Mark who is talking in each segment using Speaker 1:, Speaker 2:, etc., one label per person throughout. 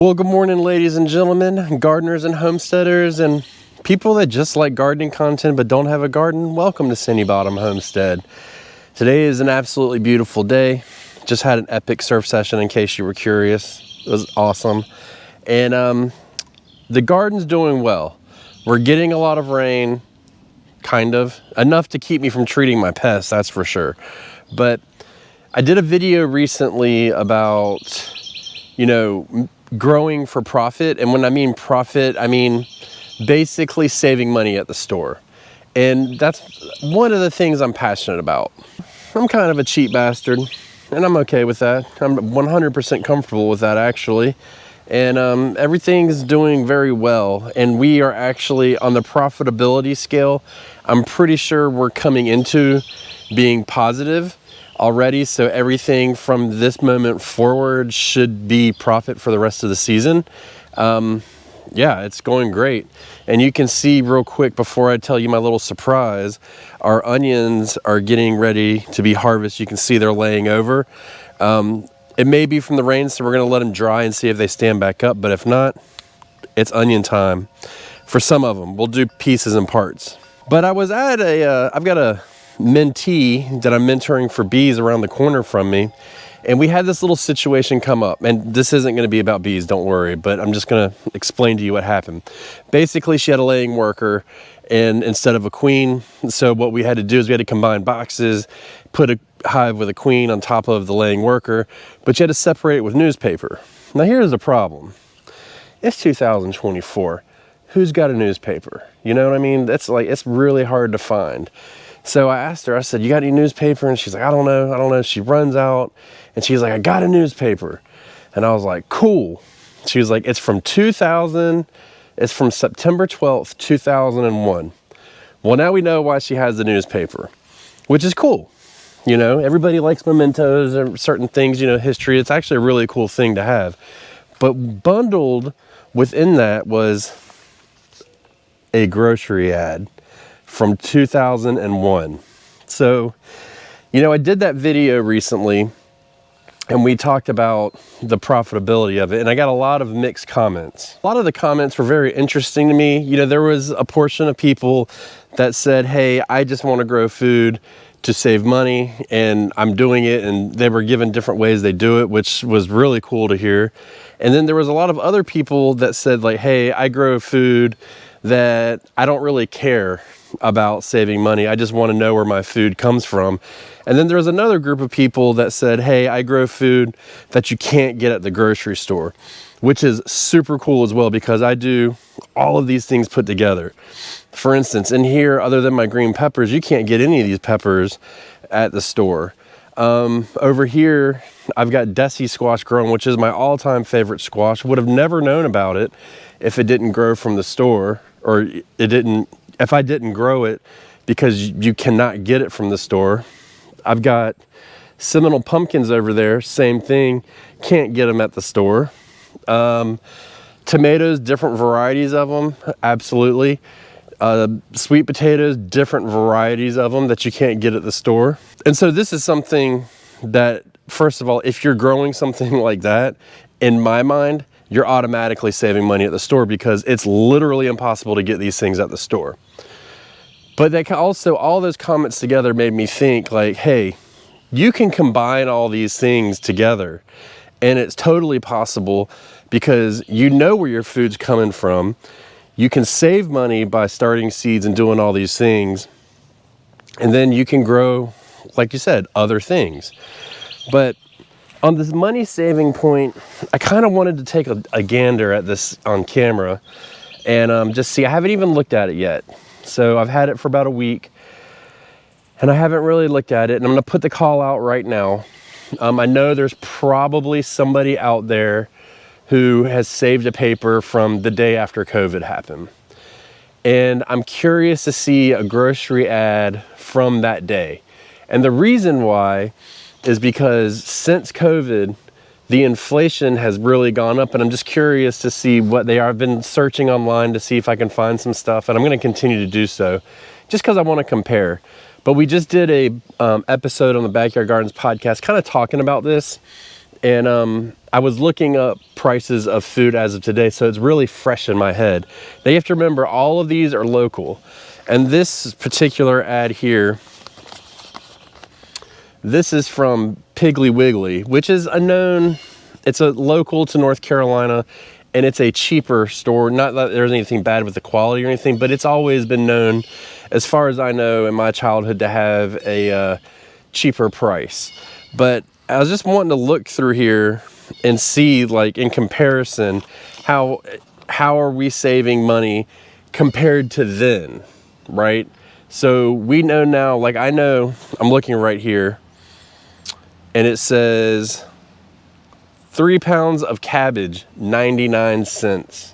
Speaker 1: Well, good morning, ladies and gentlemen, gardeners and homesteaders, and people that just like gardening content but don't have a garden. Welcome to Sandy Bottom Homestead. Today is an absolutely beautiful day. Just had an epic surf session, in case you were curious. It was awesome. And the garden's doing well. We're getting a lot of rain, kind of. Enough to keep me from treating my pests, that's for sure. But I did a video recently about, growing for profit. And when I mean profit, I mean basically saving money at the store. And that's one of the things I'm passionate about. I'm kind of a cheap bastard, and I'm okay with that. I'm 100% comfortable with that, actually. And everything's doing very well. And we are actually on the profitability scale. I'm pretty sure we're coming into being positive already, so everything from this moment forward should be profit for the rest of the season. Yeah, it's going great. And you can see real quick before I tell you my little surprise, our onions are getting ready to be harvested. You can see they're laying over. It may be from the rain, so we're going to let them dry and see if they stand back up. But if not, it's onion time. For some of them, we'll do pieces and parts. But I was at I've got a mentee that I'm mentoring for bees around the corner from me, and we had this little situation come up. And this isn't going to be about bees, don't worry, but I'm just going to explain to you what happened. Basically, she had a laying worker and instead of a queen, so what we had to do is we had to combine boxes, put a hive with a queen on top of the laying worker, but you had to separate it with newspaper. Now here's the problem. It's 2024. Who's got a newspaper? You know what I mean? It's really hard to find. So I asked her, I said, you got any newspaper? And she's like, I don't know. She runs out and she's like, I got a newspaper. And I was like, cool. She was like, it's from September 12th, 2001. Well, now we know why she has the newspaper, which is cool. Everybody likes mementos or certain things, history. It's actually a really cool thing to have. But bundled within that was a grocery ad from 2001. So, I did that video recently and we talked about the profitability of it, and I got a lot of mixed comments. A lot of the comments were very interesting to me. There was a portion of people that said, hey, I just want to grow food to save money and I'm doing it, and they were given different ways they do it, which was really cool to hear. And then there was a lot of other people that said, like, hey, I grow food that I don't really care about saving money. I just want to know where my food comes from. And then there was another group of people that said, hey, I grow food that you can't get at the grocery store, which is super cool as well, because I do all of these things put together. For instance, in here, other than my green peppers, you can't get any of these peppers at the store. Over here, I've got Desi squash growing, which is my all-time favorite squash. Would have never known about it if it didn't grow from the store, or if I didn't grow it, because you cannot get it from the store. I've got Seminole pumpkins over there, same thing, can't get them at the store. Tomatoes, different varieties of them, absolutely. Sweet potatoes, different varieties of them that you can't get at the store. And so this is something that, first of all, if you're growing something like that, in my mind, you're automatically saving money at the store, because it's literally impossible to get these things at the store. But they can also, all those comments together made me think, like, hey, you can combine all these things together, and it's totally possible, because you know where your food's coming from. You can save money by starting seeds and doing all these things, and then you can grow, like you said, other things. But on this money saving point, I kind of wanted to take a gander at this on camera and just see. I haven't even looked at it yet. So I've had it for about a week and I haven't really looked at it, and I'm going to put the call out right now. I know there's probably somebody out there who has saved a paper from the day after COVID happened. And I'm curious to see a grocery ad from that day. And the reason why is because since COVID, the inflation has really gone up, and I'm just curious to see what they are. I've been searching online to see if I can find some stuff, and I'm going to continue to do so just because I want to compare. But we just did a episode on the Backyard Gardens podcast kind of talking about this, And I was looking up prices of food as of today, so it's really fresh in my head. Now you have to remember, all of these are local. And this particular ad here, this is from Piggly Wiggly, which is it's a local to North Carolina, and it's a cheaper store. Not that there's anything bad with the quality or anything, but it's always been known, as far as I know, in my childhood, to have a cheaper price. But I was just wanting to look through here and see, like, in comparison, how are we saving money compared to then, right? So we know now, like, I know, I'm looking right here, and it says 3 pounds of cabbage, 99 cents.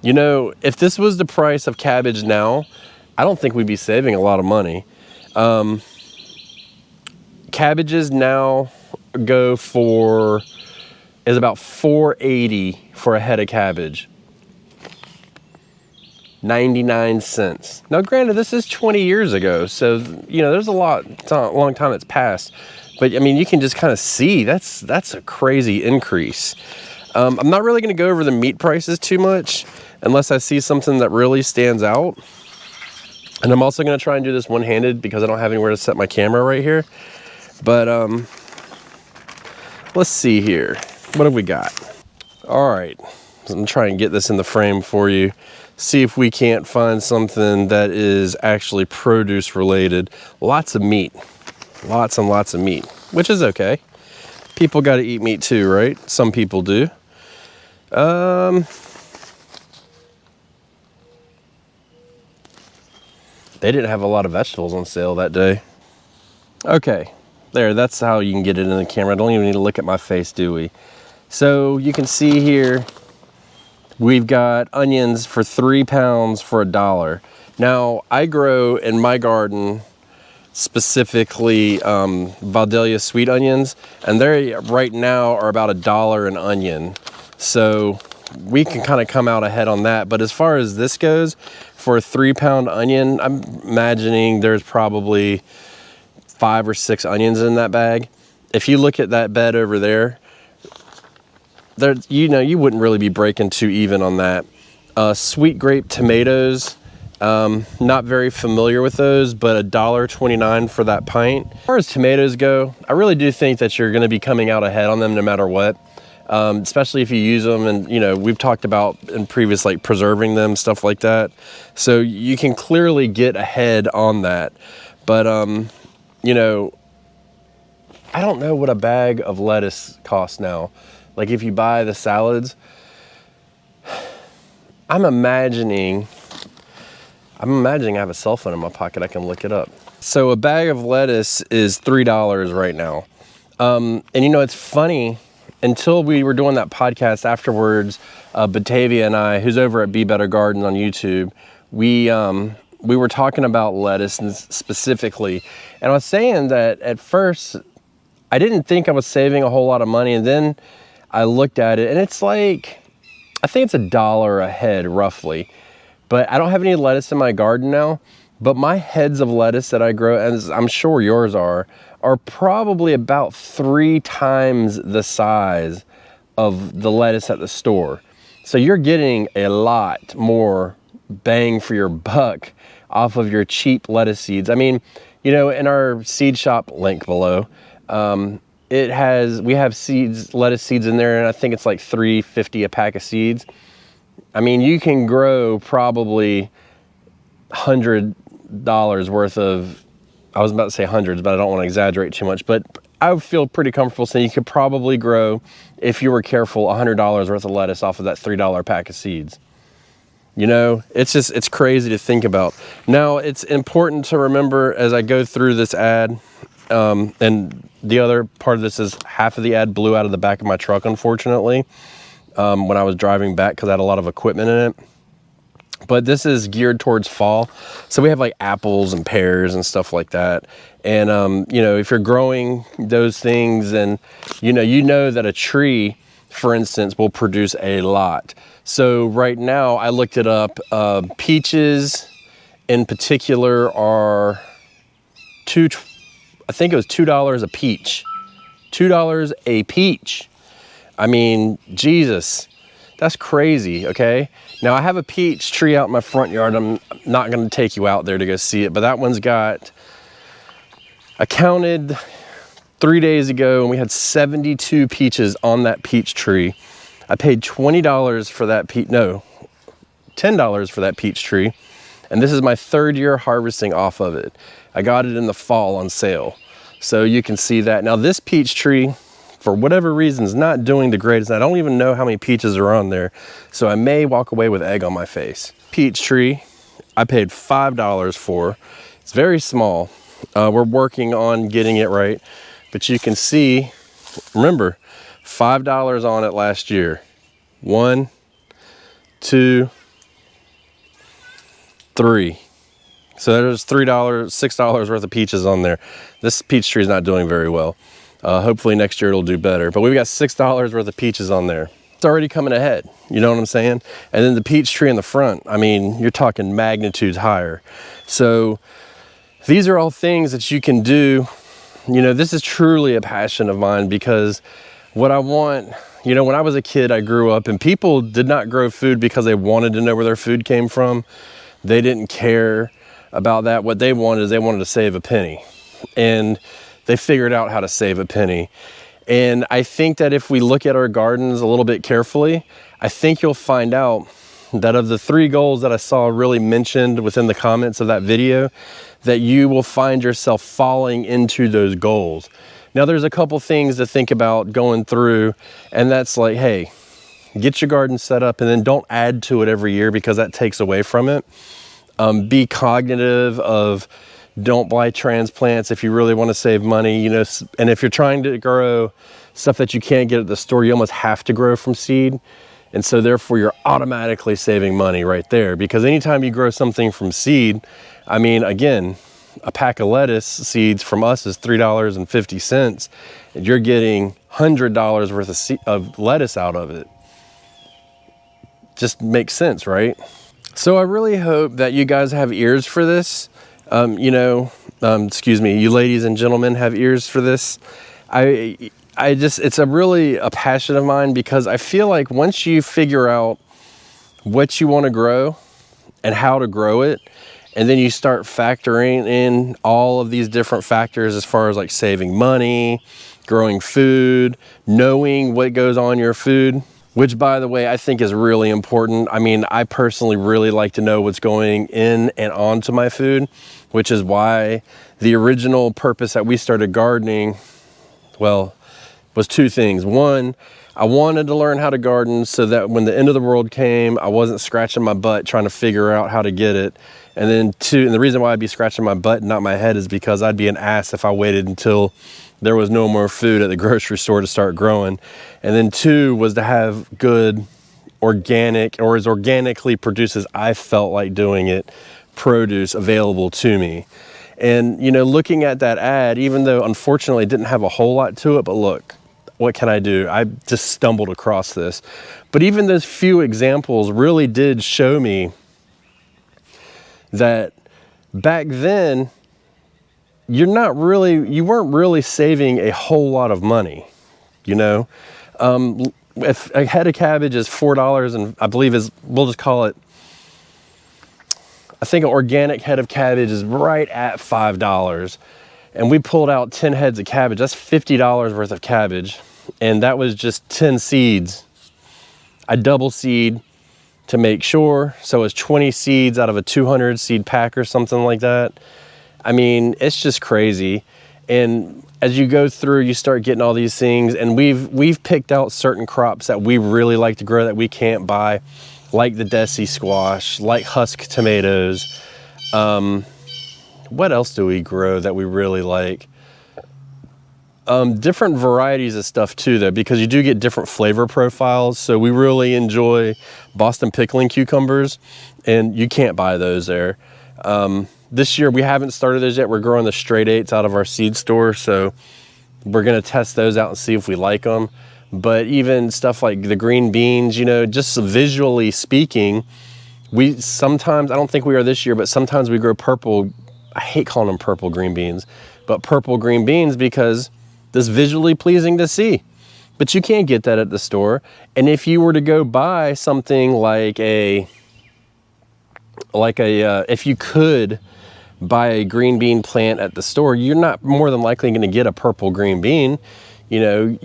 Speaker 1: You know, if this was the price of cabbage now, I don't think we'd be saving a lot of money. Cabbages now is about $4.80 for a head of cabbage. 99 cents. Now, granted, this is 20 years ago, so, you know, there's a long time that's passed. But I mean, you can just kind of see that's a crazy increase. I'm not really going to go over the meat prices too much unless I see something that really stands out. And I'm also going to try and do this one-handed because I don't have anywhere to set my camera right here. But let's see here. What have we got? All right, I'm going to try and get this in the frame for you. See if we can't find something that is actually produce related. Lots of meat. Lots and lots of meat, which is okay. People got to eat meat too, right? Some people do. They didn't have a lot of vegetables on sale that day. Okay, there, that's how you can get it in the camera. I don't even need to look at my face, do we? So you can see here, we've got onions for 3 pounds for $1. Now, I grow in my garden specifically Vidalia sweet onions, and they right now are about $1 an onion. So we can kind of come out ahead on that. But as far as this goes, for a 3 pound onion, I'm imagining there's probably 5 or 6 onions in that bag. If you look at that bed over there, you know, you wouldn't really be breaking too even on that. Sweet grape tomatoes, not very familiar with those, but $1.29 for that pint. As far as tomatoes go, I really do think that you're going to be coming out ahead on them no matter what, especially if you use them. And, you know, we've talked about in previous, like, preserving them, stuff like that. So you can clearly get ahead on that. But, you know, I don't know what a bag of lettuce costs now. Like, if you buy the salads, I'm imagining I have a cell phone in my pocket. I can look it up. So a bag of lettuce is $3 right now. And you know, it's funny, until we were doing that podcast afterwards, Batavia and I, who's over at Be Better Garden on YouTube, we were talking about lettuce and specifically, and I was saying that at first I didn't think I was saving a whole lot of money, and then I looked at it and it's like, I think it's $1 a head roughly. But I don't have any lettuce in my garden now, but my heads of lettuce that I grow, as I'm sure yours are probably about 3 times the size of the lettuce at the store. So you're getting a lot more bang for your buck off of your cheap lettuce seeds. I mean, you know, in our seed shop, link below, we have seeds, lettuce seeds in there, and I think it's like $3.50 a pack of seeds. I mean, you can grow probably $100 worth of, I was about to say hundreds, but I don't want to exaggerate too much, but I feel pretty comfortable saying you could probably grow, if you were careful, $100 worth of lettuce off of that $3 pack of seeds. You know, it's crazy to think about. Now, it's important to remember as I go through this ad, and the other part of this is half of the ad blew out of the back of my truck, unfortunately, when I was driving back because I had a lot of equipment in it. But this is geared towards fall. So we have like apples and pears and stuff like that. And, you know, if you're growing those things, and, you know that a tree, for instance, will produce a lot. So right now I looked it up. Peaches in particular are I think it was $2 a peach. $2 a peach. I mean, Jesus, that's crazy, okay? Now, I have a peach tree out in my front yard. I'm not gonna take you out there to go see it, but that one's got, I counted 3 days ago, and we had 72 peaches on that peach tree. I paid $20 for that $10 for that peach tree. And this is my 3rd year harvesting off of it. I got it in the fall on sale. So you can see that. Now this peach tree, for whatever reason, is not doing the greatest. I don't even know how many peaches are on there. So I may walk away with egg on my face. Peach tree, I paid $5 for. It's very small. We're working on getting it right. But you can see, remember, $5 on it last year. 1, 2, 3. So there's $3, $6 worth of peaches on there. This peach tree is not doing very well. Hopefully next year it'll do better. But we've got $6 worth of peaches on there. It's already coming ahead, you know what I'm saying? And then the peach tree in the front, I mean, you're talking magnitudes higher. So these are all things that you can do. You know, this is truly a passion of mine, because what I want, you know, when I was a kid, I grew up and people did not grow food because they wanted to know where their food came from. They didn't care about that. What they wanted is they wanted to save a penny, and they figured out how to save a penny. And I think that if we look at our gardens a little bit carefully, I think you'll find out that of the 3 goals that I saw really mentioned within the comments of that video, that you will find yourself falling into those goals. Now there's a couple things to think about going through, and that's like, hey, get your garden set up and then don't add to it every year, because that takes away from it. Be cognitive of, don't buy transplants if you really want to save money, you know, and if you're trying to grow stuff that you can't get at the store, you almost have to grow from seed. And so therefore you're automatically saving money right there, because anytime you grow something from seed, I mean, again, a pack of lettuce seeds from us is $3.50, and you're getting $100 worth of lettuce out of it. Just makes sense, right? So I really hope that you guys have ears for this. Excuse me, you ladies and gentlemen have ears for this. It's really a passion of mine, because I feel like once you figure out what you want to grow and how to grow it, and then you start factoring in all of these different factors as far as like saving money, growing food, knowing what goes on your food, which by the way, I think is really important. I mean, I personally really like to know what's going in and onto my food, which is why the original purpose that we started gardening, well, was 2 things. 1, I wanted to learn how to garden so that when the end of the world came, I wasn't scratching my butt trying to figure out how to get it. And then 2, and the reason why I'd be scratching my butt and not my head is because I'd be an ass if I waited until there was no more food at the grocery store to start growing. And then 2 was to have good organic, or as organically produced as I felt like doing it, produce available to me. And, you know, looking at that ad, even though unfortunately it didn't have a whole lot to it, but look, what can I do? I just stumbled across this. But even those few examples really did show me that back then, you weren't really saving a whole lot of money, you know? If a head of cabbage is $4, and I believe we'll just call it, I think an organic head of cabbage is right at $5. And we pulled out 10 heads of cabbage. That's $50 worth of cabbage. And that was just 10 seeds. I double seed to make sure. So it's 20 seeds out of a 200 seed pack or something like that. I mean, it's just crazy. And as you go through, you start getting all these things. And we've picked out certain crops that we really like to grow that we can't buy, like the Desi squash, like husk tomatoes. What else do we grow that we really like? Different varieties of stuff too, though, because you do get different flavor profiles. So we really enjoy Boston pickling cucumbers, and you can't buy those there. This year we haven't started those yet. We're growing the straight 8s out of our seed store, so we're gonna test those out and see if we like them. But even stuff like the green beans, you know, just visually speaking, we sometimes, I don't think we are this year, but sometimes we grow purple, I hate calling them purple green beans, but purple green beans because that's visually pleasing to see. But you can't get that at the store. And if you were to go buy something if you could buy a green bean plant at the store, you're not more than likely going to get a purple green bean. You know,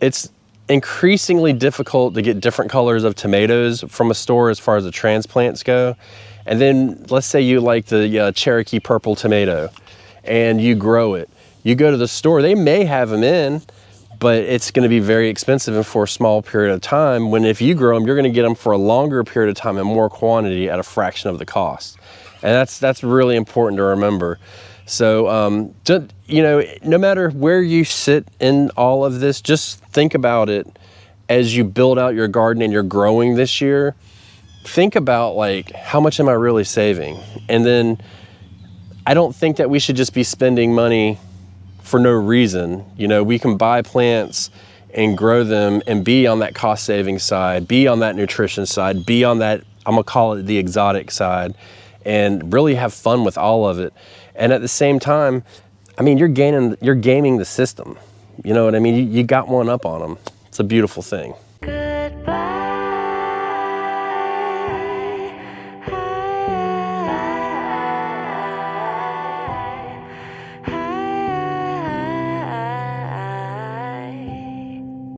Speaker 1: it's increasingly difficult to get different colors of tomatoes from a store as far as the transplants go. And then let's say you like the Cherokee purple tomato and you grow it. You go to the store, they may have them in, but it's going to be very expensive and for a small period of time, when if you grow them, you're going to get them for a longer period of time and more quantity at a fraction of the cost. And that's really important to remember. So, you know, no matter where you sit in all of this, just think about it as you build out your garden and you're growing this year. Think about, like, how much am I really saving? And then I don't think that we should just be spending money for no reason. You know, we can buy plants and grow them and be on that cost saving side, be on that nutrition side, be on that, I'm gonna call it the exotic side, and really have fun with all of it. And at the same time, I mean, you're gaming the system. You know what I mean? You got one up on them. It's a beautiful thing.
Speaker 2: Goodbye.